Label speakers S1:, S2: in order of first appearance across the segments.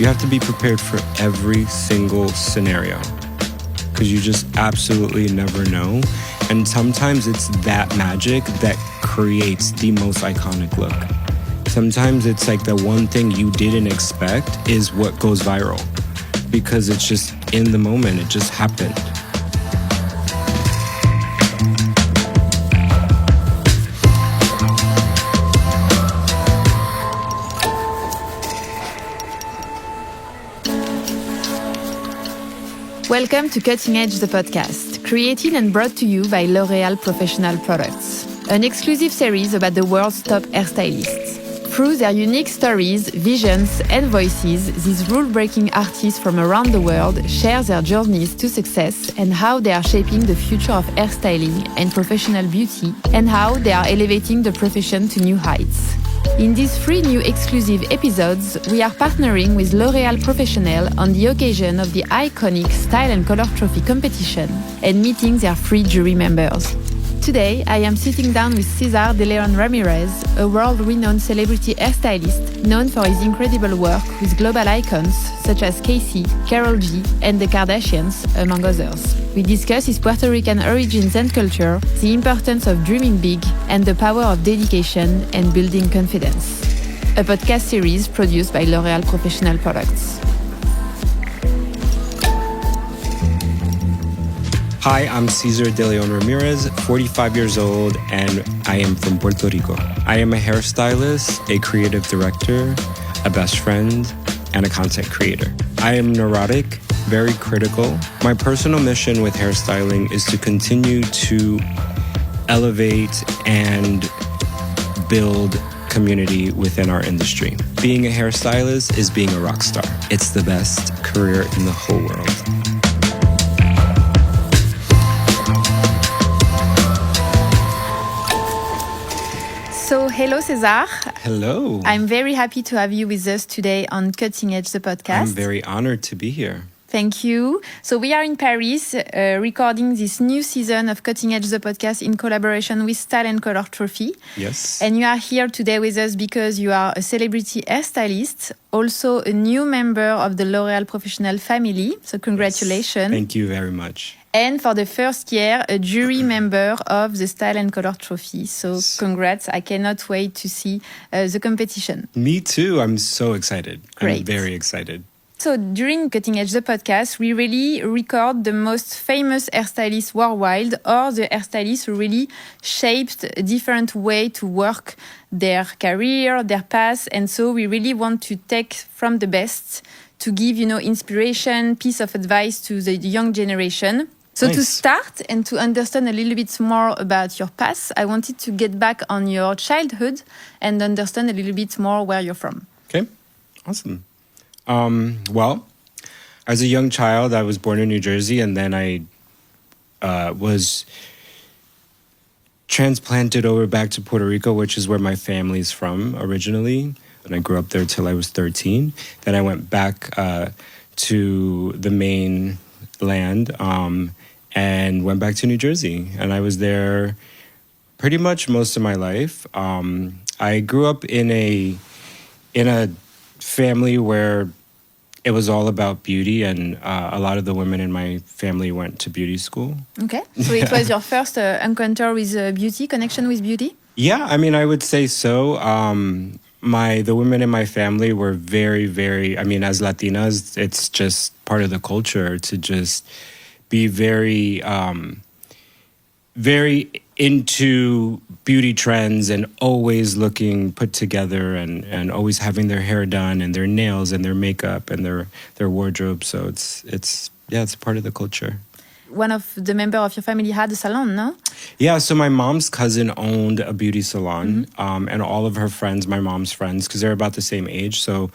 S1: You have to be prepared for every single scenario because you just absolutely never know. And sometimes it's that magic that creates the most iconic look. Sometimes it's like the one thing you didn't expect is what goes viral because it's just in the moment, it just happened.
S2: Welcome to Cutting Edge, the podcast, created and brought to you by L'Oréal Professionnel products, an exclusive series about the world's top hairstylists. Through their unique stories, visions, and voices, these rule-breaking artists from around the world share their journeys to success and how they are shaping the future of hairstyling and professional beauty, and how they are elevating the profession to new heights. In these 3 new exclusive episodes, we are partnering with L'Oréal Professionnel on the occasion of the iconic Style and Color Trophy competition and meeting their 3 jury members. Today, I am sitting down with Cesar Deleon Ramirez, a world-renowned celebrity hairstylist known for his incredible work with global icons such as Casey, Karol G, and the Kardashians, among others. We discuss his Puerto Rican origins and culture, the importance of dreaming big, and the power of dedication and building confidence. A podcast series produced by L'Oréal Professionnel products.
S1: Hi, I'm Cesar Deleon Ramirez, 45 years old, and I am from Puerto Rico. I am a hairstylist, a creative director, a best friend, and a content creator. I am neurotic, very critical. My personal mission with hairstyling is to continue to elevate and build community within our industry. Being a hairstylist is being a rock star. It's the best career in the whole world.
S2: So, hello, Cesar.
S1: Hello.
S2: I'm very happy to have you with us today on Cutting Edge, the podcast.
S1: I'm very honored to be here.
S2: Thank you. So we are in Paris recording this new season of Cutting Edge, the podcast in collaboration with Style and Color Trophy.
S1: Yes.
S2: And you are here today with us because you are a celebrity hairstylist, also a new member of the L'Oréal Professionnel family. So congratulations.
S1: Yes. Thank you very much.
S2: And for the first year, a jury member of the Style and Color Trophy. So congrats. I cannot wait to see the competition.
S1: Me too. I'm so excited.
S2: Great.
S1: I'm very excited.
S2: So during Cutting Edge, the podcast, we really record the most famous hairstylists worldwide or the hairstylists who really shaped a different way to work their career, their path. And so we really want to take from the best to give, inspiration, piece of advice to the young generation. So
S1: nice.
S2: To start and to understand a little bit more about your past, I wanted to get back on your childhood and understand a little bit more where you're from.
S1: Okay, awesome. Well, as a young child, I was born in New Jersey, and then I was transplanted over back to Puerto Rico, which is where my family's from originally. And I grew up there till I was 13. Then I went back to the main land and went back to New Jersey. And I was there pretty much most of my life. I grew up in a family where it was all about beauty, and a lot of the women in my family went to beauty school.
S2: Okay, so it was your first encounter with beauty, connection with beauty?
S1: Yeah, I mean, I would say so. The women in my family were very, very, as Latinas, it's just part of the culture to just be very, very into beauty trends and always looking put together and always having their hair done and their nails and their makeup and their wardrobe. So it's part of the culture.
S2: One of the members of your family had a salon, no?
S1: Yeah, so my mom's cousin owned a beauty salon, and all of her friends, my mom's friends, because they're about the same age, so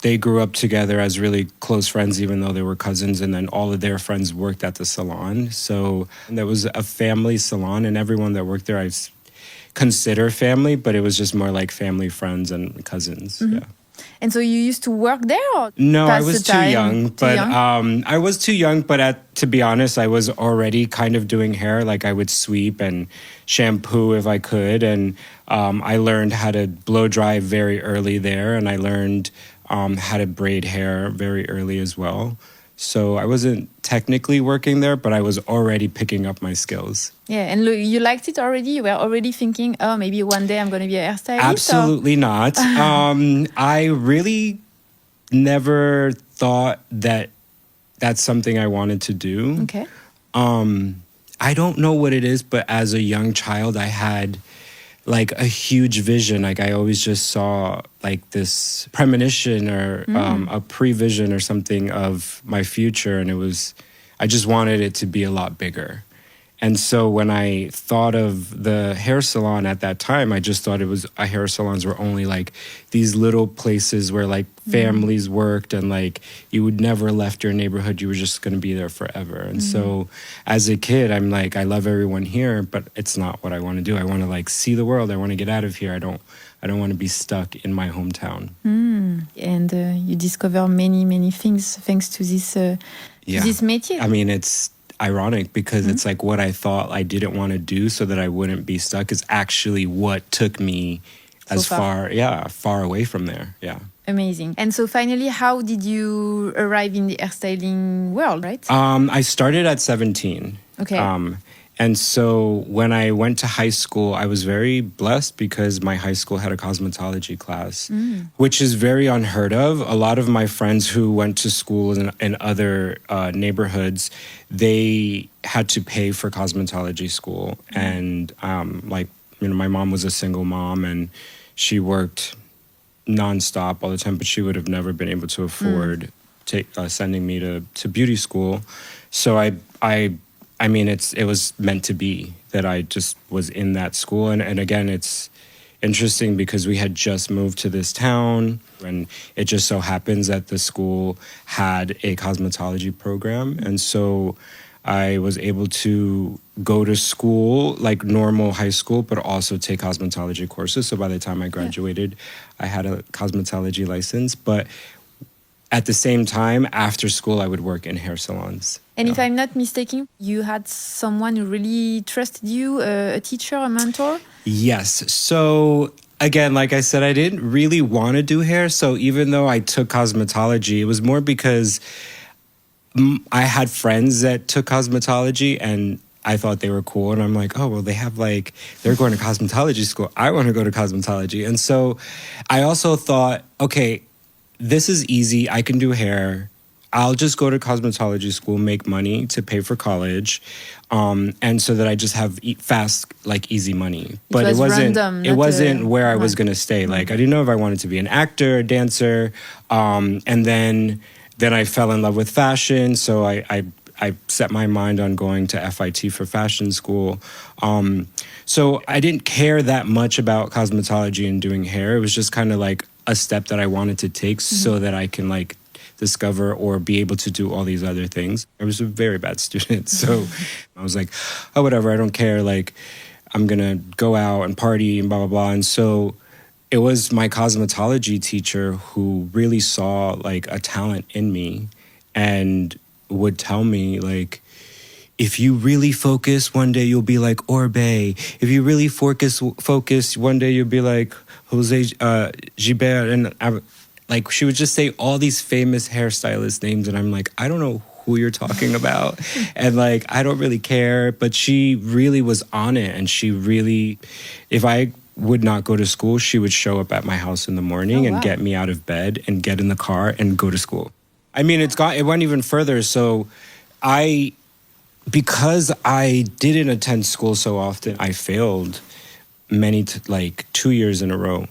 S1: they grew up together as really close friends, even though they were cousins, and then all of their friends worked at the salon. So there was a family salon, and everyone that worked there I consider family, but it was just more like family, friends, and cousins, yeah.
S2: And so you used to work there? Or
S1: no, I was too young. I was too young, but to be honest, I was already kind of doing hair. Like I would sweep and shampoo if I could. And I learned how to blow dry very early there. And I learned had to braid hair very early as well. So I wasn't technically working there, but I was already picking up my skills.
S2: Yeah, and you liked it already? You were already thinking, oh, maybe one day I'm going to be a hairstylist?
S1: Absolutely not. I really never thought that that's something I wanted to do.
S2: Okay.
S1: I don't know what it is, but as a young child, I had like a huge vision. Like I always just saw like this premonition or a prevision or something of my future. And I just wanted it to be a lot bigger. And so when I thought of the hair salon at that time, I just thought hair salons were only like these little places where like families worked and like you would never left your neighborhood. You were just going to be there forever. And so as a kid, I'm like, I love everyone here, but it's not what I want to do. I want to like see the world. I want to get out of here. I don't want to be stuck in my hometown.
S2: And you discover many things thanks to this métier.
S1: I mean, it's ironic because it's like what I thought I didn't want to do so that I wouldn't be stuck is actually what took me far away from there. Yeah.
S2: Amazing. And so finally, how did you arrive in the hairstyling world, right?
S1: I started at 17.
S2: Okay.
S1: And so when I went to high school, I was very blessed because my high school had a cosmetology class, which is very unheard of. A lot of my friends who went to school in other neighborhoods, they had to pay for cosmetology school. And my mom was a single mom and she worked nonstop all the time, but she would have never been able to afford sending me to beauty school. So I mean, it was meant to be that I just was in that school. And again, it's interesting because we had just moved to this town and it just so happens that the school had a cosmetology program. And so I was able to go to school, like normal high school, but also take cosmetology courses. So by the time I graduated, I had a cosmetology license. But at the same time, after school, I would work in hair salons.
S2: And if I'm not mistaken, you had someone who really trusted you, a teacher, a mentor?
S1: Yes. So again, like I said, I didn't really want to do hair. So even though I took cosmetology, it was more because I had friends that took cosmetology and I thought they were cool. And I'm like, oh, well, they're going to cosmetology school. I want to go to cosmetology. And so I also thought, okay, this is easy. I can do hair. I'll just go to cosmetology school, make money to pay for college, and so that I just have fast, like easy money. But it wasn't random, it wasn't where I was going to stay. Like I didn't know if I wanted to be an actor, a dancer, and then I fell in love with fashion. So I set my mind on going to FIT for fashion school. So I didn't care that much about cosmetology and doing hair. It was just kind of like a step that I wanted to take so that I can like discover or be able to do all these other things. I was a very bad student. So I was like, oh, whatever, I don't care. Like, I'm going to go out and party and blah, blah, blah. And so it was my cosmetology teacher who really saw like a talent in me and would tell me like, if you really focus, one day you'll be like Orbe. If you really focus, one day you'll be like Jose Gilbert. And like she would just say all these famous hairstylist names, and I'm like, I don't know who you're talking about, and like I don't really care. But she really was on it, and she really, if I would not go to school, she would show up at my house in the morning and get me out of bed and get in the car and go to school. I mean, it went even further. So because I didn't attend school so often, I failed like 2 years in a row.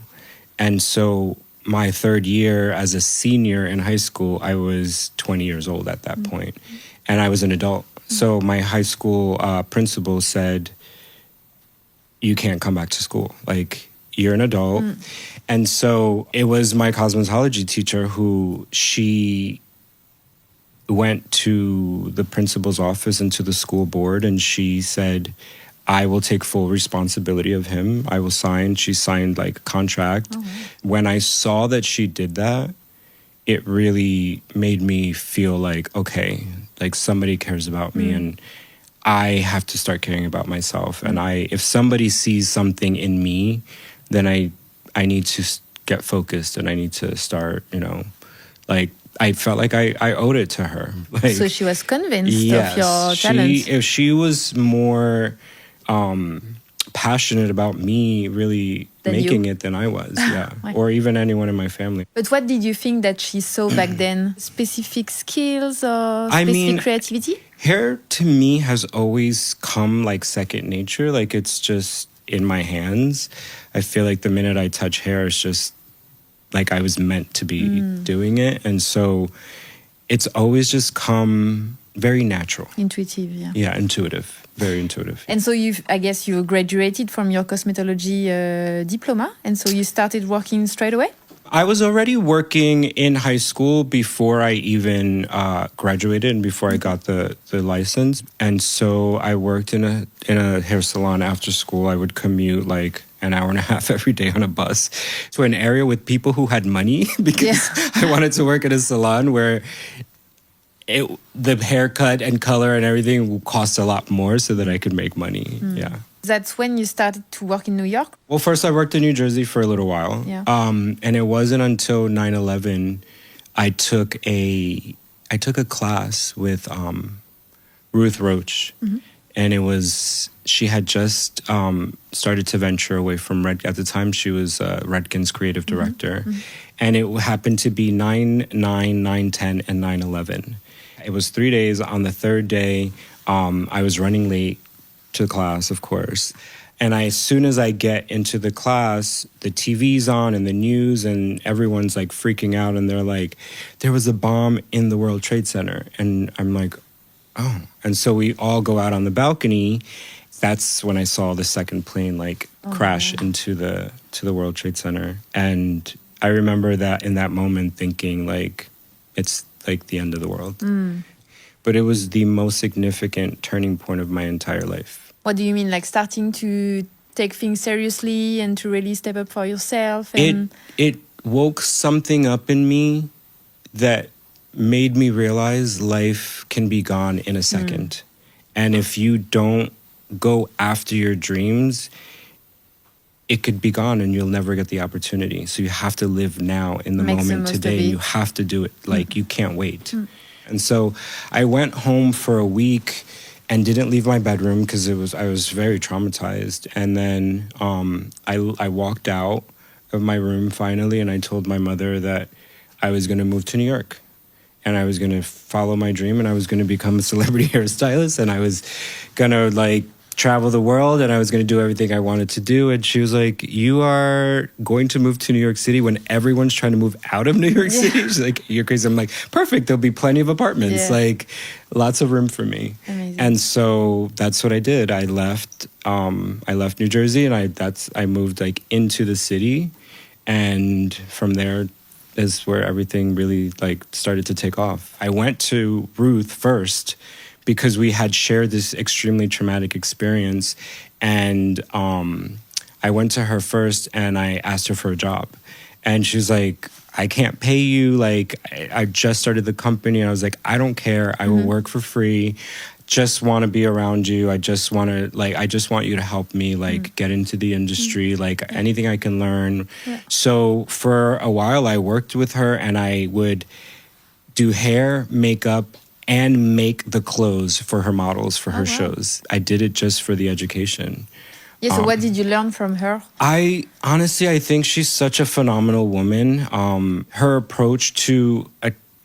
S1: And so my third year as a senior in high school, I was 20 years old at that point. And I was an adult. So my high school principal said, you can't come back to school. Like, you're an adult. And so it was my cosmetology teacher who she went to the principal's office and to the school board, and she said, I will take full responsibility of him. I will sign. She signed like a contract. Oh, wow. When I saw that she did that, it really made me feel like, okay, like somebody cares about me and I have to start caring about myself. And if somebody sees something in me, then I need to get focused and I need to start, like I felt like I owed it to her. Like,
S2: so she was convinced of your talent.
S1: If she was more passionate about me really making it than I was,
S2: Ouais.
S1: or even anyone in my family.
S2: But what did you think that she saw back then? Specific skills or specific creativity?
S1: Hair to me has always come like second nature. Like it's just in my hands. I feel like the minute I touch hair, it's just like I was meant to be doing it. And so it's always just come very natural.
S2: Intuitive, yeah.
S1: Yeah, intuitive. Very intuitive.
S2: And so I guess you graduated from your cosmetology diploma. And so you started working straight away?
S1: I was already working in high school before I even graduated and before I got the license. And so I worked in a hair salon after school. I would commute like an hour and a half every day on a bus to an area with people who had money because I wanted to work at a salon where the haircut and color and everything will cost a lot more so that I could make money. Yeah.
S2: That's when you started to work in New York?
S1: Well, first I worked in New Jersey for a little while.
S2: Yeah.
S1: And it wasn't until 9/11 I took a class with Ruth Roach. Mm-hmm. And she had just started to venture away from Red. At the time, she was Redken's creative director. Mm-hmm. And it happened to be 9/9, 9/10, and 9/11. It was 3 days. On the third day, I was running late to class, of course. And as soon as I get into the class, the TV's on and the news and everyone's like freaking out. And they're like, there was a bomb in the World Trade Center. And I'm like, oh. And so we all go out on the balcony. That's when I saw the second plane crash into the World Trade Center. And I remember that in that moment thinking like, it's like the end of the world. But it was the most significant turning point of my entire life.
S2: What do you mean? Like starting to take things seriously and to really step up for yourself? And
S1: It woke something up in me that made me realize life can be gone in a second. And if you don't go after your dreams, it could be gone and you'll never get the opportunity. So you have to live now in the moment today. You have to do it. Like you can't wait. And so I went home for a week and didn't leave my bedroom because I was very traumatized. And then I walked out of my room finally and I told my mother that I was going to move to New York and I was going to follow my dream and I was going to become a celebrity hairstylist and I was going to travel the world and I was going to do everything I wanted to do. And she was like, you are going to move to New York City when everyone's trying to move out of New York City? She's like, you're crazy. I'm like, perfect. There'll be plenty of apartments, lots of room for me.
S2: Amazing.
S1: And so that's what I did. I left New Jersey and I moved into the city. And from there is where everything really started to take off. I went to Ruth first because we had shared this extremely traumatic experience. And I went to her first and I asked her for a job. And she's like, I can't pay you. I just started the company. And I was like, I don't care. I will work for free. Just want to be around you. I just want you to help me, get into the industry, anything I can learn. Yeah. So for a while, I worked with her and I would do hair, makeup, and make the clothes for her models for her shows. I did it just for the education.
S2: Yeah, so what did you learn from her?
S1: I think she's such a phenomenal woman. Her approach to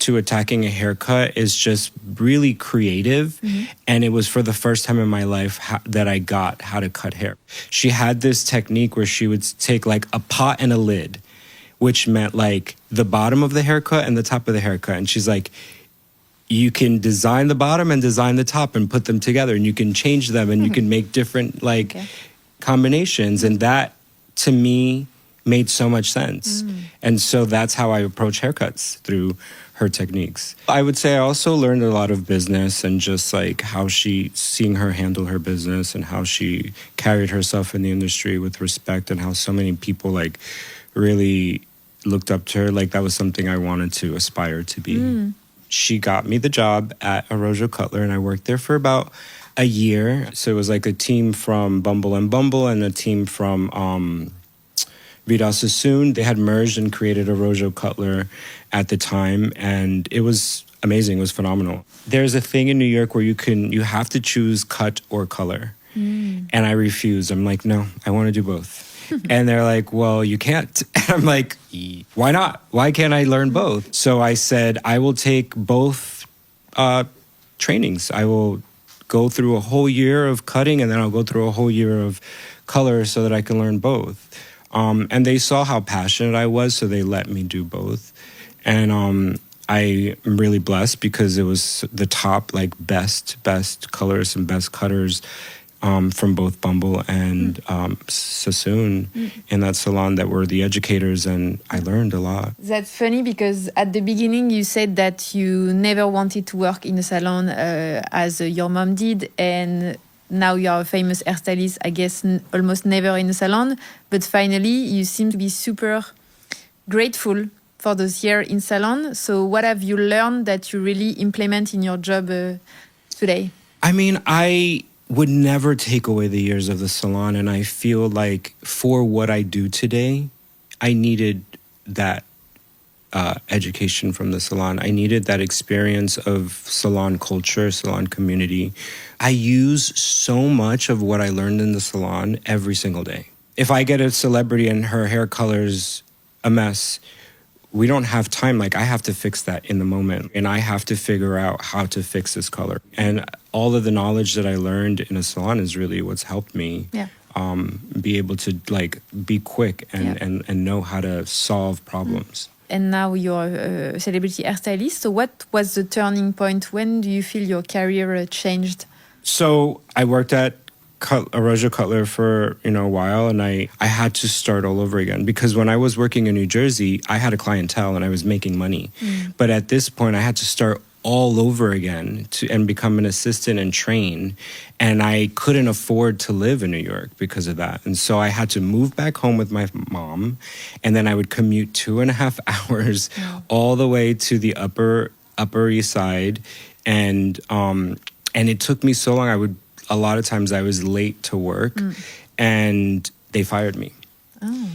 S1: attacking a haircut is just really creative. And it was for the first time in my life that I got how to cut hair. She had this technique where she would take a pot and a lid, which meant the bottom of the haircut and the top of the haircut. And she's like, you can design the bottom and design the top and put them together and you can change them and you can make different combinations. And that to me made so much sense. And so that's how I approach haircuts, through her techniques. I would say I also learned a lot of business and just how seeing her handle her business and how she carried herself in the industry with respect and how so many people really looked up to her. That was something I wanted to aspire to be. She got me the job at Arrojo Cutler, and I worked there for about a year. So it was a team from Bumble and Bumble and a team from Vidal Sassoon. They had merged and created a Rojo Cutler at the time, and it was amazing. It was phenomenal. There's a thing in New York where you have to choose cut or color. And I refused. I'm like, no, I want to do both. And they're like, well, you can't. And I'm like, why not? Why can't I learn both? So I said, I will take both trainings. I will go through a whole year of cutting, and then I'll go through a whole year of color so that I can learn both. And they saw how passionate I was, so they let me do both. And I am really blessed because it was the top, like, best colorists and best cutters from both Bumble and Sassoon in that salon that were the educators, and I learned a lot.
S2: That's funny because at the beginning you said that you never wanted to work in a salon as your mom did, and now you are a famous hairstylist, I guess almost never in a salon, but finally you seem to be super grateful for those years in salon. So what have you learned that you really implement in your job today?
S1: I mean, I would never take away the years of the salon. And I feel like for what I do today, I needed that education from the salon. I needed that experience of salon culture, salon community. I use so much of what I learned in the salon every single day. If I get a celebrity and her hair color's a mess, we don't have time. Like, I have to fix that in the moment, and I have to figure out how to fix this color. And all of the knowledge that I learned in a salon is really what's helped me be able to, like, be quick and know how to solve problems.
S2: And now you're a celebrity hairstylist. So what was the turning point? When do you feel your career changed?
S1: So I worked at a Rojo Cutler for a while, and I had to start all over again because when I was working in New Jersey, I had a clientele and I was making money. But at this point, I had to start all over again and become an assistant and train, and I couldn't afford to live in New York because of that. And so I had to move back home with my mom, and then I would commute 2.5 hours all the way to the Upper East Side, and it took me so long. A lot of times I was late to work, and they fired me. Oh.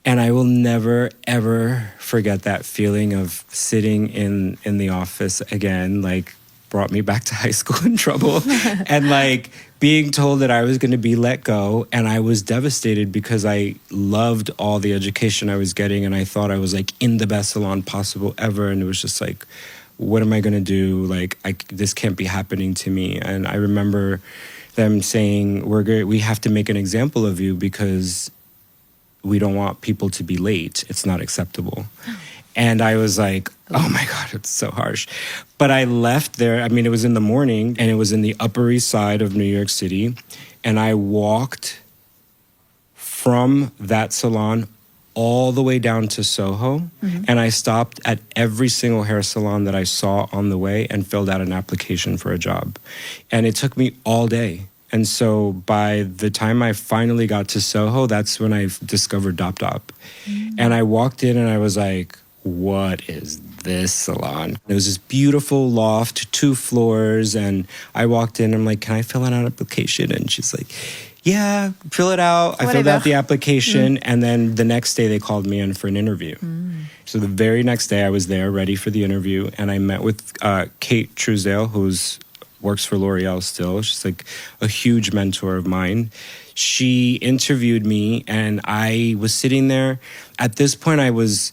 S1: And I will never, ever forget that feeling of sitting in the office again, like, brought me back to high school in trouble, and, like, being told that I was going to be let go. And I was devastated because I loved all the education I was getting, and I thought I was, like, in the best salon possible ever. And it was just like, what am I going to do? Like, this can't be happening to me. And I remember them saying, we have to make an example of you because we don't want people to be late. It's not acceptable. And I was like, oh my God, it's so harsh. But I left there. I mean, it was in the morning, and it was in the Upper East Side of New York City. And I walked from that salon all the way down to Soho. And I stopped at every single hair salon that I saw on the way and filled out an application for a job. And it took me all day. And so by the time I finally got to Soho, that's when I discovered Dop Dop. And I walked in and I was like, what is this salon? It was this beautiful loft, 2 floors. And I walked in, I'm like, can I fill out an application? And she's like, yeah, fill it out. I filled out the application. And then the next day they called me in for an interview. So the very next day I was there ready for the interview. And I met with Kate Truesdale, who's works for L'Oreal still. She's like a huge mentor of mine. She interviewed me, and I was sitting there. At this point, I was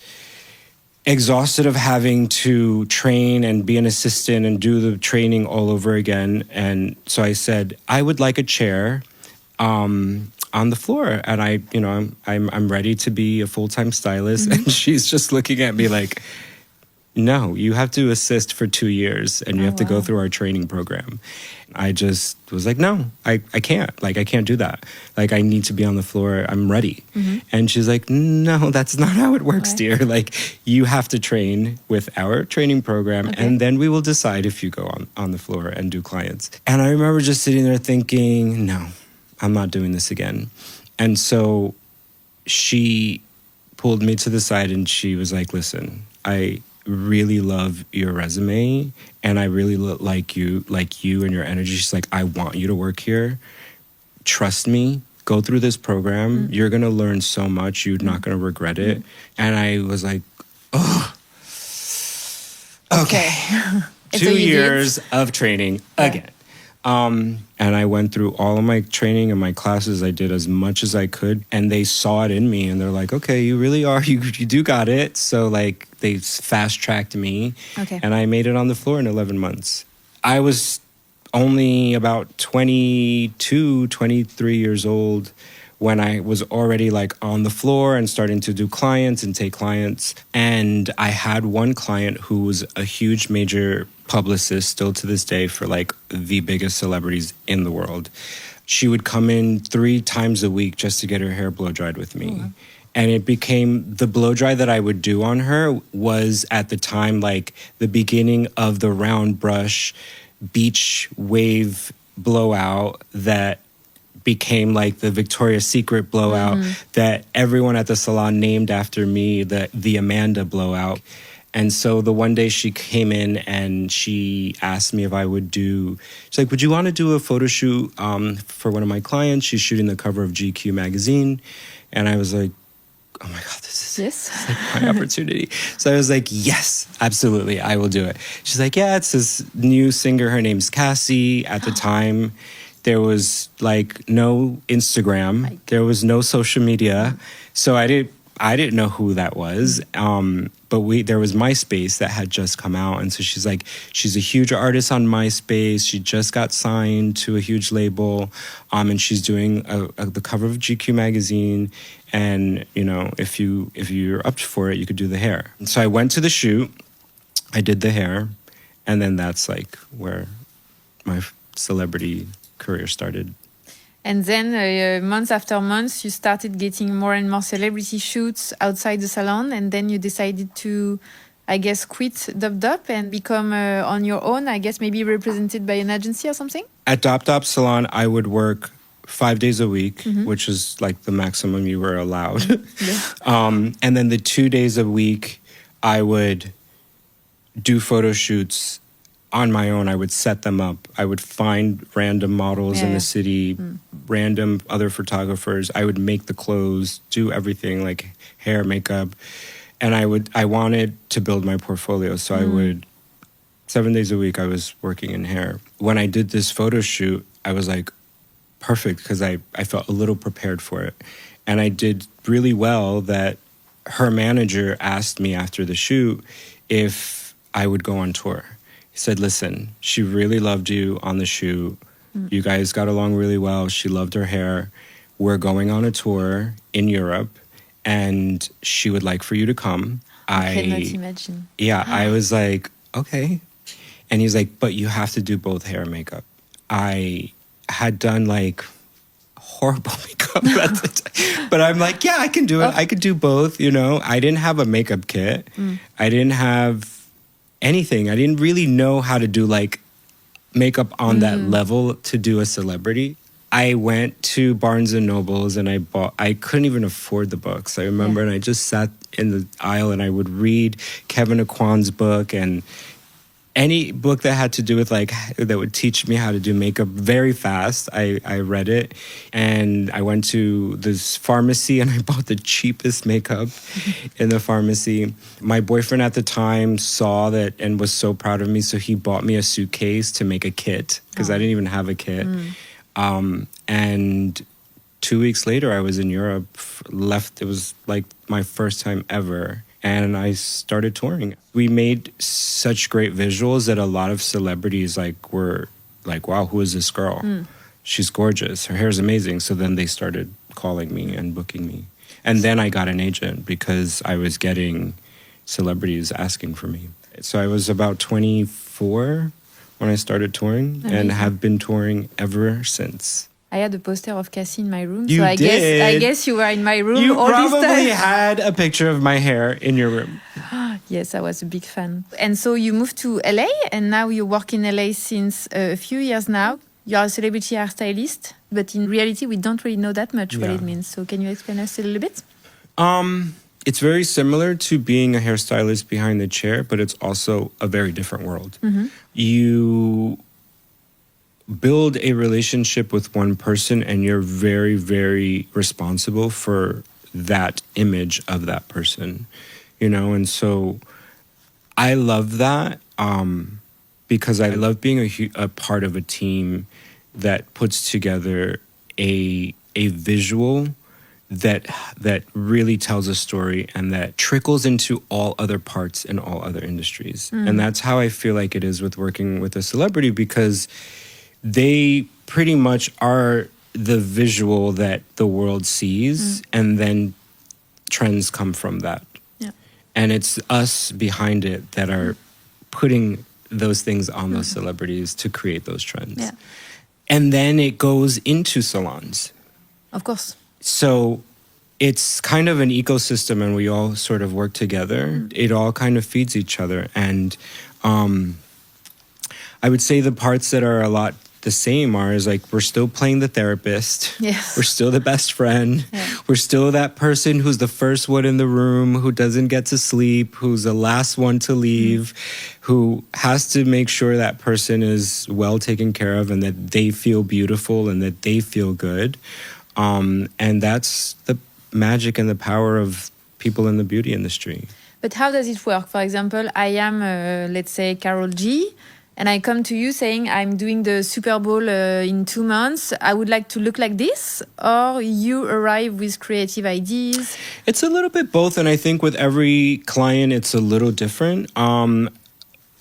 S1: exhausted of having to train and be an assistant and do the training all over again. And so I said, I would like a chair on the floor, and I'm ready to be a full-time stylist. And she's just looking at me like, no, you have to assist for 2 years, and you have to go through our training program. I just was like, no, I can't. Like, I can't do that. Like, I need to be on the floor. I'm ready. And she's like, no, that's not how it works, dear. Like, you have to train with our training program, and then we will decide if you go on the floor and do clients. And I remember just sitting there thinking, no, I'm not doing this again. And so she pulled me to the side, and she was like, listen, I really love your resume, and I really like you and your energy. She's like, I want you to work here. Trust me, go through this program. You're going to learn so much. You're not going to regret it. And I was like, oh, okay. 2 years of training again. And I went through all of my training and my classes. I did as much as I could. And they saw it in me. And they're like, okay, you really are. You do got it. So like they fast-tracked me.
S2: Okay.
S1: And I made it on the floor in 11 months. I was only about 22, 23 years old when I was already like on the floor and starting to do clients and take clients. And I had one client who was a huge major publicist still to this day for like the biggest celebrities in the world. She would come in 3 times a week just to get her hair blow dried with me. Oh. And it became the blow dry that I would do on her was at the time like the beginning of the round brush beach wave blowout that became like the Victoria's Secret blowout that everyone at the salon named after me, the Amanda blowout. And so the one day she came in and she asked me if I would do, she's like, would you want to do a photo shoot for one of my clients? She's shooting the cover of GQ magazine. And I was like, oh my God, this is like my opportunity. So I was like, yes, absolutely, I will do it. She's like, yeah, it's this new singer. Her name's Cassie. At the time, there was like no Instagram. There was no social media. So I didn't know who that was. But there was MySpace that had just come out. And so she's like, she's a huge artist on MySpace. She just got signed to a huge label. And she's doing the cover of GQ magazine. And, you know, if you're up for it, you could do the hair. And so I went to the shoot. I did the hair. And then that's like where my celebrity career started.
S2: And then months after months, you started getting more and more celebrity shoots outside the salon. And then you decided to, I guess, quit Dop Dop and become on your own, I guess maybe represented by an agency or something?
S1: At Dop Dop Salon, I would work 5 days a week, which is like the maximum you were allowed. And then the 2 days a week, I would do photo shoots on my own. I would set them up. I would find random models in the city, random other photographers. I would make the clothes, do everything like hair, makeup. And I wanted to build my portfolio. So I would, 7 days a week, I was working in hair. When I did this photo shoot, I was like, perfect, because I felt a little prepared for it. And I did really well that her manager asked me after the shoot if I would go on tour. He said, listen, she really loved you on the shoot. You guys got along really well. She loved her hair. We're going on a tour in Europe, and she would like for you to come.
S2: I cannot imagine.
S1: Yeah, I was like, okay. And he's like, but you have to do both hair and makeup. I had done like horrible makeup at the time. But I'm like, yeah, I can do it. I could do both, you know. I didn't have a makeup kit. I didn't have anything. I didn't really know how to do like makeup on that level to do a celebrity. I went to Barnes and Nobles and I couldn't even afford the books. I remember, and I just sat in the aisle and I would read Kevin Aquan's book and any book that had to do with like, that would teach me how to do makeup very fast. I read it, and I went to this pharmacy and I bought the cheapest makeup in the pharmacy. My boyfriend at the time saw that and was so proud of me. So he bought me a suitcase to make a kit because I didn't even have a kit. And 2 weeks later, I was in Europe, it was like my first time ever. And I started touring. We made such great visuals that a lot of celebrities were like, wow, who is this girl? She's gorgeous. Her hair is amazing. So then they started calling me and booking me. And then I got an agent because I was getting celebrities asking for me. So I was about 24 when I started touring. Amazing. And have been touring ever since.
S2: I had a poster of Cassie in my room.
S1: You
S2: so I
S1: did.
S2: guess you were in my room
S1: you
S2: all this time.
S1: You probably had a picture of my hair in your room.
S2: Yes, I was a big fan. And so you moved to LA, and now you work in LA since a few years now. You are a celebrity hairstylist, but in reality, we don't really know that much what it means. So can you explain us a little bit?
S1: It's very similar to being a hairstylist behind the chair, but it's also a very different world. build a relationship with one person and you're very, very responsible for that image of that person, you know? And so I love that because I love being a part of a team that puts together a visual that really tells a story and that trickles into all other parts in all other industries. And that's how I feel like it is with working with a celebrity, because they pretty much are the visual that the world sees, and then trends come from that. Yeah. And it's us behind it that are putting those things on those celebrities to create those trends. Yeah. And then it goes into salons.
S2: Of course.
S1: So it's kind of an ecosystem, and we all sort of work together. It all kind of feeds each other. And I would say the parts that are a lot the same is like, we're still playing the therapist.
S2: Yes.
S1: We're still the best friend. Yeah. We're still that person who's the first one in the room, who doesn't get to sleep, who's the last one to leave, who has to make sure that person is well taken care of and that they feel beautiful and that they feel good. And that's the magic and the power of people in the beauty industry.
S2: But how does it work? For example, I am, let's say, Karol G, and I come to you saying, I'm doing the Super Bowl in 2 months. I would like to look like this. Or you arrive with creative ideas?
S1: It's a little bit both. And I think with every client, it's a little different.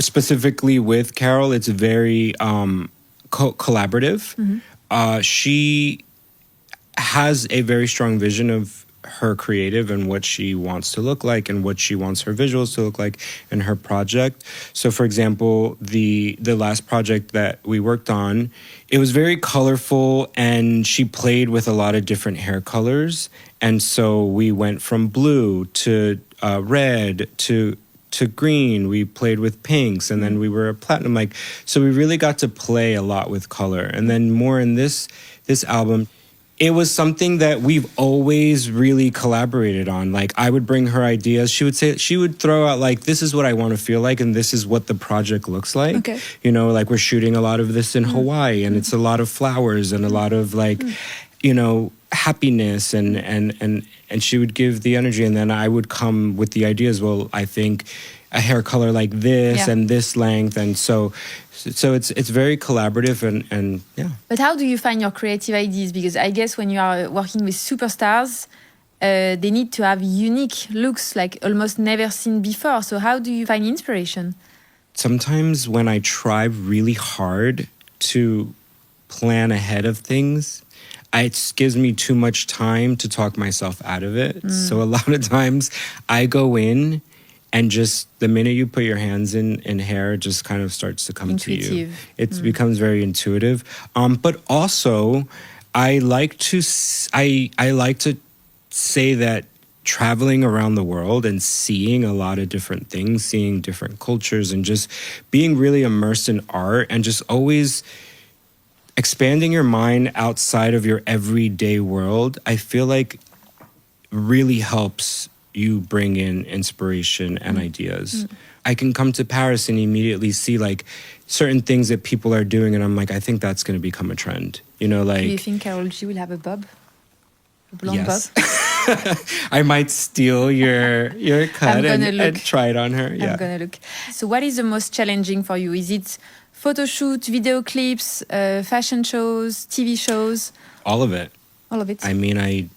S1: Specifically with Karol, it's very collaborative. She has a very strong vision of her creative and what she wants to look like and what she wants her visuals to look like in her project. So for example, the last project that we worked on, it was very colorful and she played with a lot of different hair colors. And so we went from blue to red to green. We played with pinks, and then we were a platinum. Like, so we really got to play a lot with color. And then more in this album, it was something that we've always really collaborated on. Like, I would bring her ideas. She would throw out like, this is what I want to feel like, and this is what the project looks like. Okay. You know, like we're shooting a lot of this in Hawaii, and it's a lot of flowers and a lot of like, you know, happiness, and she would give the energy, and then I would come with the ideas. Well, I think a hair color like this and this length, and so it's very collaborative and yeah.
S2: But how do you find your creative ideas? Because I guess when you are working with superstars, they need to have unique looks, like almost never seen before. So how do you find inspiration?
S1: Sometimes when I try really hard to plan ahead of things, it gives me too much time to talk myself out of it. So a lot of times I go in, and just the minute you put your hands in hair, it just kind of starts to come to you. It becomes very intuitive. But also, I like to say that traveling around the world and seeing a lot of different things, seeing different cultures, and just being really immersed in art, and just always expanding your mind outside of your everyday world, I feel like really helps you bring in inspiration and ideas. I can come to Paris and immediately see like certain things that people are doing, and I'm like, I think that's going to become a trend. You know, like. Do
S2: you think Karol G will have a bob? A blonde bob?
S1: I might steal your cut and try it on her.
S2: I'm gonna look. So, what is the most challenging for you? Is it photo shoot, video clips, fashion shows, TV shows?
S1: All of it.
S2: All of it.
S1: I mean,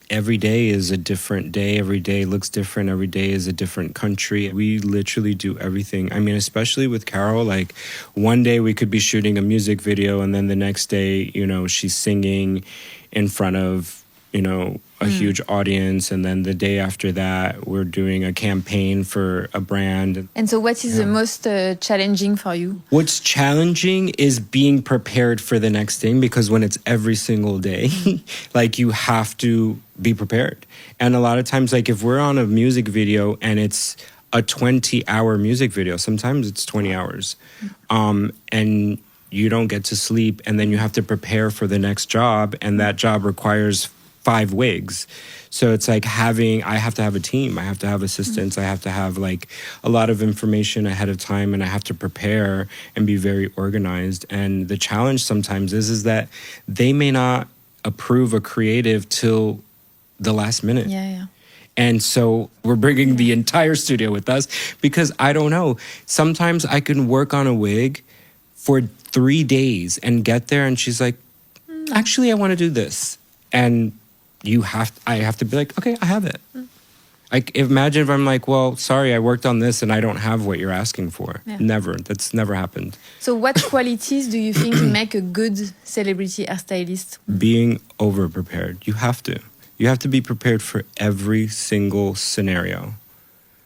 S1: every day is a different day. Every day looks different. Every day is a different country. We literally do everything. I mean, especially with Karol, like one day we could be shooting a music video, and then the next day, you know, she's singing in front of, you know, a huge audience. And then the day after that, we're doing a campaign for a brand.
S2: And so what is the most challenging for you?
S1: What's challenging is being prepared for the next thing, because when it's every single day, like you have to be prepared. And a lot of times, like if we're on a music video and it's a 20-hour music video, sometimes it's 20 hours, and you don't get to sleep, and then you have to prepare for the next job, and that job requires 5 wigs. So it's like I have to have a team. I have to have assistants. I have to have like a lot of information ahead of time, and I have to prepare and be very organized. And the challenge sometimes is that they may not approve a creative till the last minute.
S2: Yeah.
S1: And so we're bringing the entire studio with us because I don't know. Sometimes I can work on a wig for 3 days and get there, and she's like, actually, I want to do this. And I have to be like, okay, I have it. Like, imagine if I'm like, well, sorry, I worked on this and I don't have what you're asking for.
S2: Yeah.
S1: Never. That's never happened.
S2: So what qualities do you think make a good celebrity hairstylist?
S1: Being over-prepared. You have to. You have to be prepared for every single scenario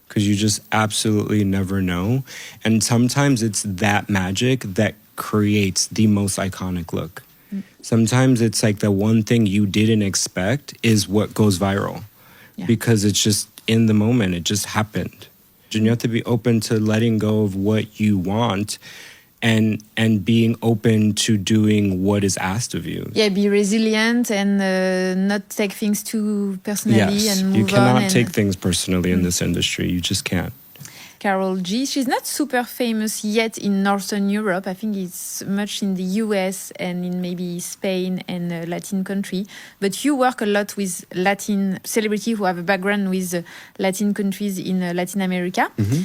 S1: because you just absolutely never know. And sometimes it's that magic that creates the most iconic look. Sometimes it's like the one thing you didn't expect is what goes viral because it's just in the moment. It just happened. And you have to be open to letting go of what you want and being open to doing what is asked of you.
S2: Yeah, be resilient and not take things too personally and move on.
S1: You cannot take things personally in this industry. You just can't.
S2: Karol G, she's not super famous yet in Northern Europe. I think it's much in the US and in maybe Spain and Latin country. But you work a lot with Latin celebrities who have a background with Latin countries in Latin America. Mm-hmm.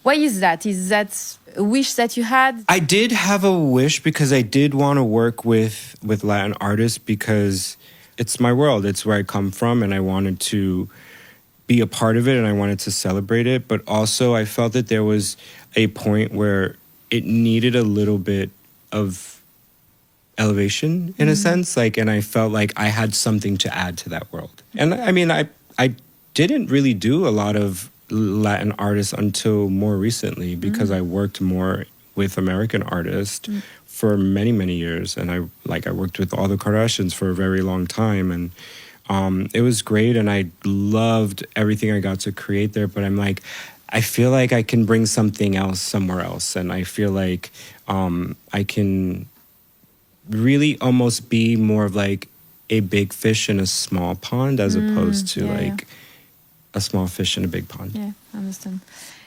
S2: Why is that? Is that a wish that you had?
S1: I did have a wish because I did want to work with Latin artists because it's my world. It's where I come from, and I wanted to be a part of it, and I wanted to celebrate it. But also I felt that there was a point where it needed a little bit of elevation in a sense. And I felt like I had something to add to that world. And I mean, I didn't really do a lot of Latin artists until more recently because I worked more with American artists for many, many years. And I worked with all the Kardashians for a very long time. And it was great, and I loved everything I got to create there. But I'm like, I feel like I can bring something else somewhere else, and I feel like I can really almost be more of like a big fish in a small pond as opposed to a small fish in a big pond.
S2: Yeah, I understand.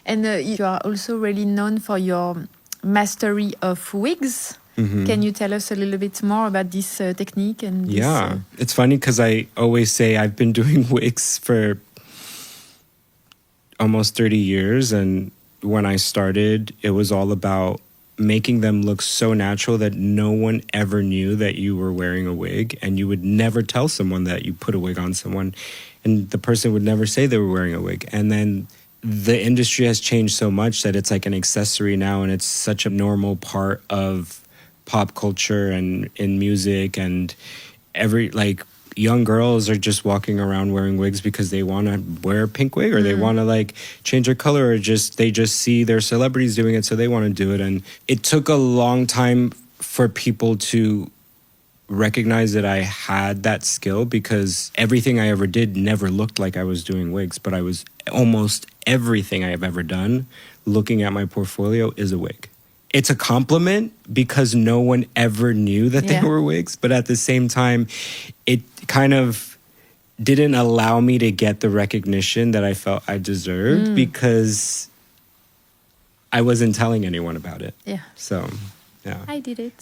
S2: And you are also really known for your mastery of wigs. Mm-hmm. Can you tell us a little bit more about this technique? And this,
S1: it's funny because I always say I've been doing wigs for almost 30 years. And when I started, it was all about making them look so natural that no one ever knew that you were wearing a wig. And you would never tell someone that you put a wig on someone. And the person would never say they were wearing a wig. And then the industry has changed so much that it's like an accessory now. And it's such a normal part of pop culture and in music, and young girls are just walking around wearing wigs because they want to wear a pink wig or they want to like change their color, or they just see their celebrities doing it, so they want to do it. And it took a long time for people to recognize that I had that skill because everything I ever did never looked like I was doing wigs, but I was almost everything I have ever done. Looking at my portfolio is a wig. It's a compliment because no one ever knew that they were wigs. But at the same time, it kind of didn't allow me to get the recognition that I felt I deserved because I wasn't telling anyone about it.
S2: Yeah.
S1: So, yeah.
S2: I did it.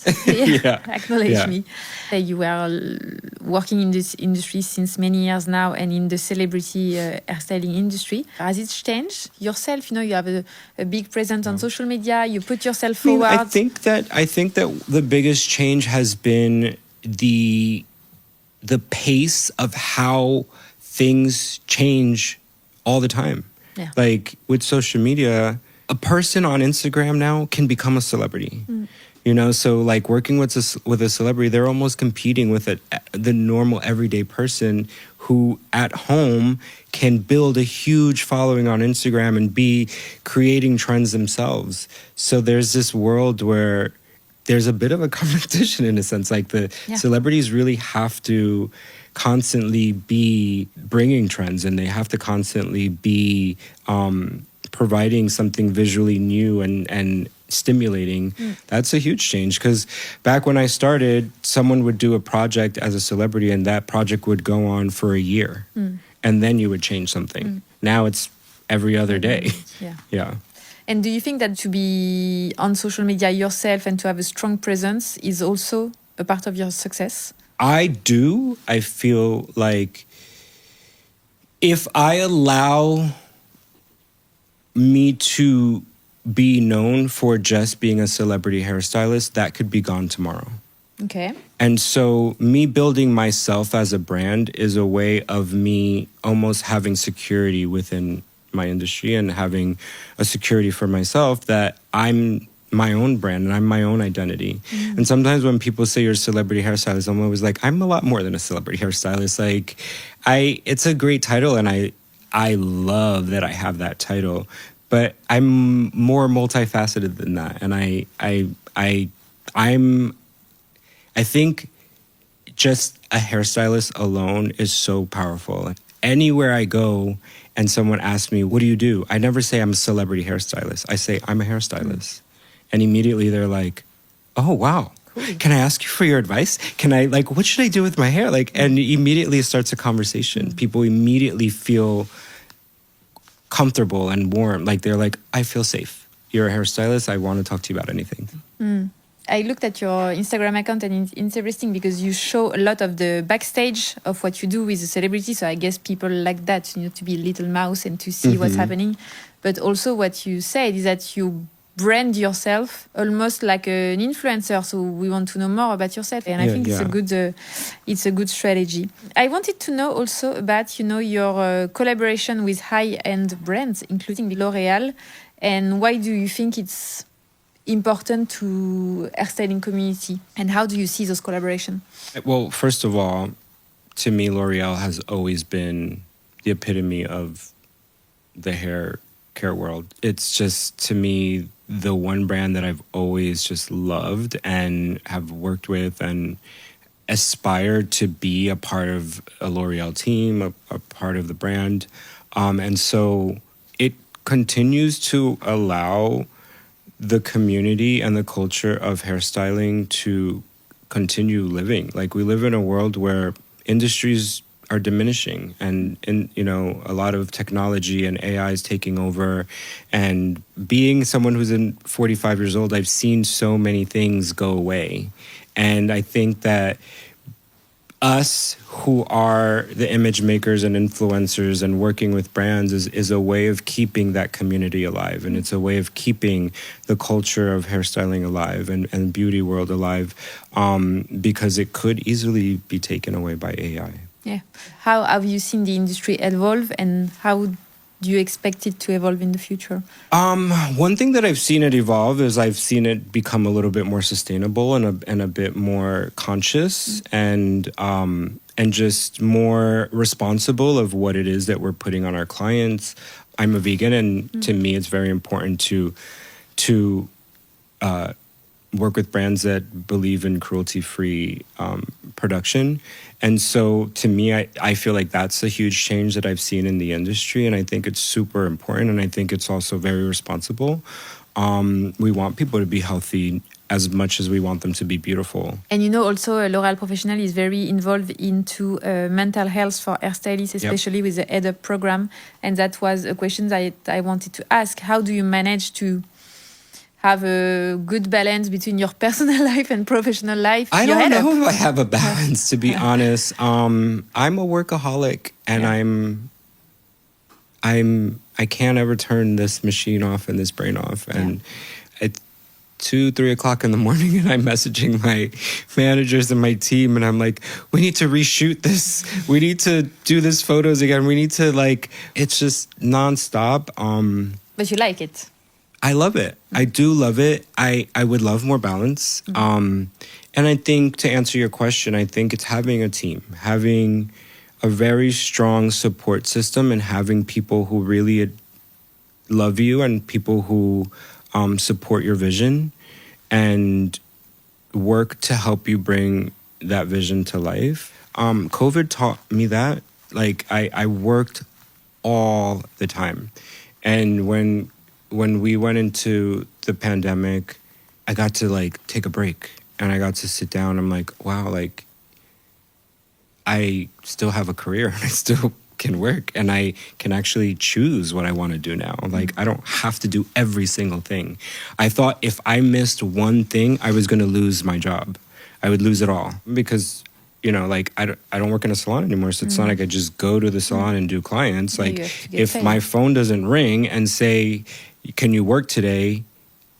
S2: Acknowledge me. You were working in this industry since many years now, and in the celebrity hairstyling industry. Has it changed yourself? You have a big presence on social media. You put yourself forward.
S1: I think that the biggest change has been the pace of how things change all the time.
S2: Yeah.
S1: Like with social media, a person on Instagram now can become a celebrity. So like working with a celebrity, they're almost competing with the normal everyday person who at home can build a huge following on Instagram and be creating trends themselves. So there's this world where there's a bit of a competition in a sense. Like the celebrities really have to constantly be bringing trends, and they have to constantly be providing something visually new and stimulating, that's a huge change. Because back when I started, someone would do a project as a celebrity and that project would go on for a year. And then you would change something. Now it's every other day. Yeah.
S2: And do you think that to be on social media yourself and to have a strong presence is also a part of your success?
S1: I do. I feel like if I allow me to be known for just being a celebrity hairstylist, that could be gone tomorrow.
S2: Okay.
S1: And so me building myself as a brand is a way of me almost having security within my industry and having a security for myself that I'm my own brand and I'm my own identity. And sometimes when people say you're a celebrity hairstylist, I'm always like, I'm a lot more than a celebrity hairstylist. Like, it's a great title and I love that I have that title, but I'm more multifaceted than that. And I think just a hairstylist alone is so powerful. Anywhere I go and someone asks me, what do you do? I never say I'm a celebrity hairstylist. I say I'm a hairstylist. And immediately they're like, oh, wow. Cool. Can I ask you for your advice? Can I, like, what should I do with my hair? Like, and immediately it starts a conversation. People immediately feel comfortable and warm. Like, they're like, I feel safe. You're a hairstylist. I want to talk to you about anything.
S2: I looked at your Instagram account and it's interesting because you show a lot of the backstage of what you do with a celebrity. So I guess people like that, you know, to be a little mouse and to see what's happening. But also what you said is that you brand yourself almost like an influencer. So we want to know more about yourself. And I think it's a good strategy. I wanted to know also about, you know, your collaboration with high-end brands, including L'Oréal. And why do you think it's important to hairstyling community, and how do you see those collaborations?
S1: Well, first of all, to me, L'Oreal has always been the epitome of the hair care world. It's just, to me, the one brand that I've always just loved and have worked with and aspired to be a part of a L'Oreal team, a part of the brand. And so it continues to allow the community and the culture of hairstyling to continue living. Like, we live in a world where industries are diminishing and you know, a lot of technology and AI is taking over. And being someone who's 45 years old, I've seen so many things go away. And I think that us who are the image makers and influencers and working with brands is a way of keeping that community alive. And it's a way of keeping the culture of hairstyling alive and beauty world alive, because it could easily be taken away by AI.
S2: Yeah. How have you seen the industry evolve and how do you expect it to evolve in the future?
S1: One thing that I've seen it evolve is I've seen it become a little bit more sustainable and a bit more conscious and just more responsible of what it is that we're putting on our clients. I'm a vegan, and to me, it's very important to work with brands that believe in cruelty-free production. And so to me, I feel like that's a huge change that I've seen in the industry. And I think it's super important. And I think it's also very responsible. We want people to be healthy as much as we want them to be beautiful.
S2: And you know, also L'Oréal Professionnel is very involved into mental health for hairstylists, especially with the Head Up program. And that was a question that I wanted to ask. How do you manage to have a good balance between your personal life and professional life?
S1: I don't know if I have a balance, to be honest. I'm a workaholic, and I can't ever turn this machine off and this brain off. And it's 2-3 o'clock in the morning, and I'm messaging my managers and my team, and I'm like, we need to reshoot this. We need to do this photos again. We need to, like, it's just nonstop.
S2: But you like it?
S1: I love it. I do love it. I would love more balance. And I think, to answer your question, I think it's having a team, having a very strong support system, and having people who really love you and people who support your vision and work to help you bring that vision to life. COVID taught me that. Like, I worked all the time. And when when we went into the pandemic, I got to like take a break and I got to sit down. I'm like, wow, like I still have a career and I still can work and I can actually choose what I want to do now. Like I don't have to do every single thing. I thought if I missed one thing, I was going to lose my job. I would lose it all because, you know, like I don't work in a salon anymore. So it's not like I just go to the salon and do clients. Like if
S2: paid.
S1: my phone doesn't ring and say, can you work today?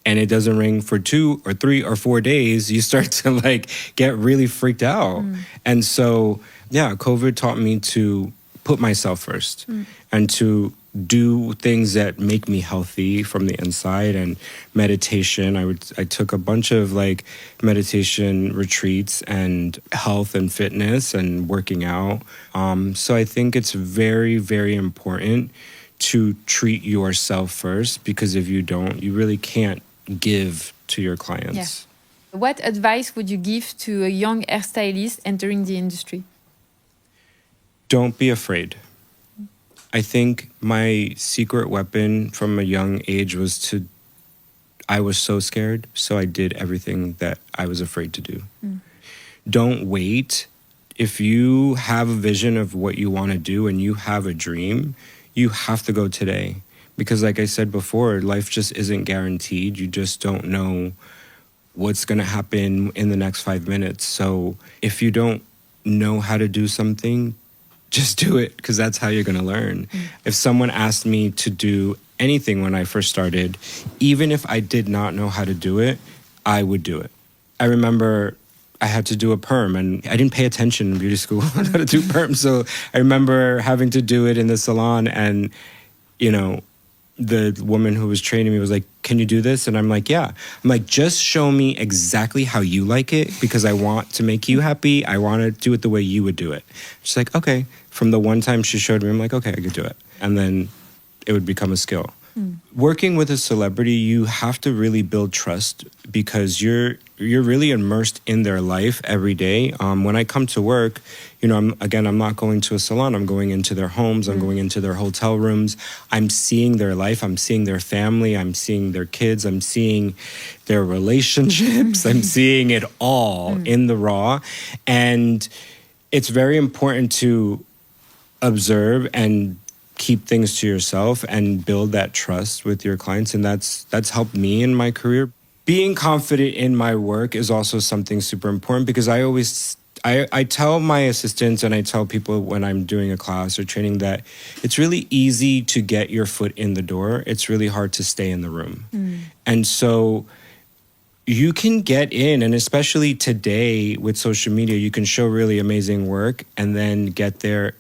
S1: And it doesn't ring for 2 or 3 or 4 days, you start to like get really freaked out. And so, yeah, COVID taught me to put myself first and to do things that make me healthy from the inside. And meditation, I took a bunch of like meditation retreats and health and fitness and working out. So I think it's very, very important to treat yourself first, because if you don't, you really can't give to your clients.
S2: Yeah. What advice would you give to a young hairstylist entering the industry?
S1: Don't be afraid. I think my secret weapon from a young age was I was so scared, so I did everything that I was afraid to do. Don't wait. If you have a vision of what you want to do and you have a dream, you have to go today. Because like I said before, life just isn't guaranteed. You just don't know what's going to happen in the next 5 minutes. So if you don't know how to do something, just do it, because that's how you're going to learn. If someone asked me to do anything when I first started, even if I did not know how to do it, I would do it. I remember I had to do a perm, and I didn't pay attention in beauty school on how to do perm. So I remember having to do it in the salon, and, you know, the woman who was training me was like, can you do this? And I'm like, yeah. I'm like, just show me exactly how you like it, because I want to make you happy. I want to do it the way you would do it. She's like, okay. From the one time she showed me, I'm like, okay, I could do it. And then it would become a skill. Working with a celebrity, you have to really build trust, because you're really immersed in their life every day. When I come to work, you know, I'm not going to a salon. I'm going into their homes. I'm going into their hotel rooms. I'm seeing their life. I'm seeing their family. I'm seeing their kids. I'm seeing their relationships. I'm seeing it all in the raw. And it's very important to observe and keep things to yourself and build that trust with your clients. And that's helped me in my career. Being confident in my work is also something super important, because I tell my assistants and I tell people when I'm doing a class or training that it's really easy to get your foot in the door. It's really hard to stay in the room. And so you can get in, and especially today with social media, you can show really amazing work and then get there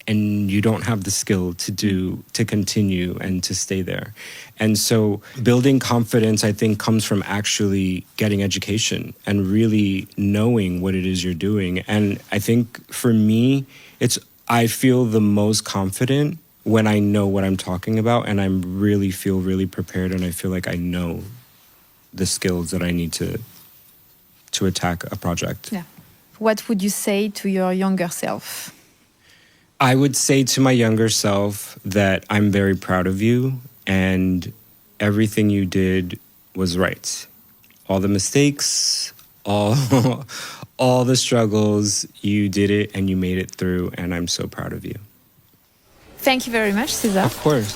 S1: and you don't have the skill to continue and to stay there. And so building confidence, I think, comes from actually getting education and really knowing what it is you're doing. And I think for me, I feel the most confident when I know what I'm talking about, and I really feel really prepared, and I feel like I know the skills that I need to attack a project.
S2: Yeah. What would you say to your younger self?
S1: I would say to my younger self that I'm very proud of you, and everything you did was right. All the mistakes, all the struggles, you did it and you made it through, and I'm so proud of you.
S2: Thank you very much, Cesar.
S1: Of course.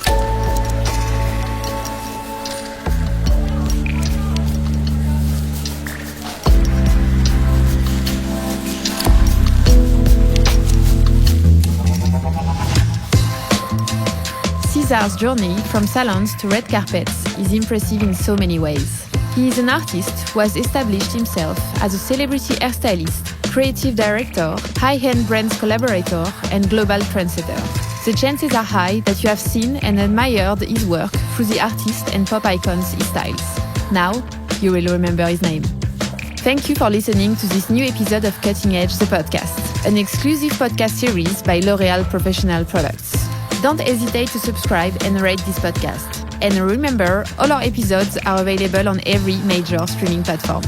S2: Cesar's journey from salons to red carpets is impressive in so many ways. He is an artist who has established himself as a celebrity hairstylist, creative director, high-end brands collaborator, and global trendsetter. The chances are high that you have seen and admired his work through the artist and pop icons he styles. Now, you will remember his name. Thank you for listening to this new episode of Cutting Edge, the podcast, an exclusive podcast series by L'Oréal Professionnel products. Don't hesitate to subscribe and rate this podcast. And remember, all our episodes are available on every major streaming platform.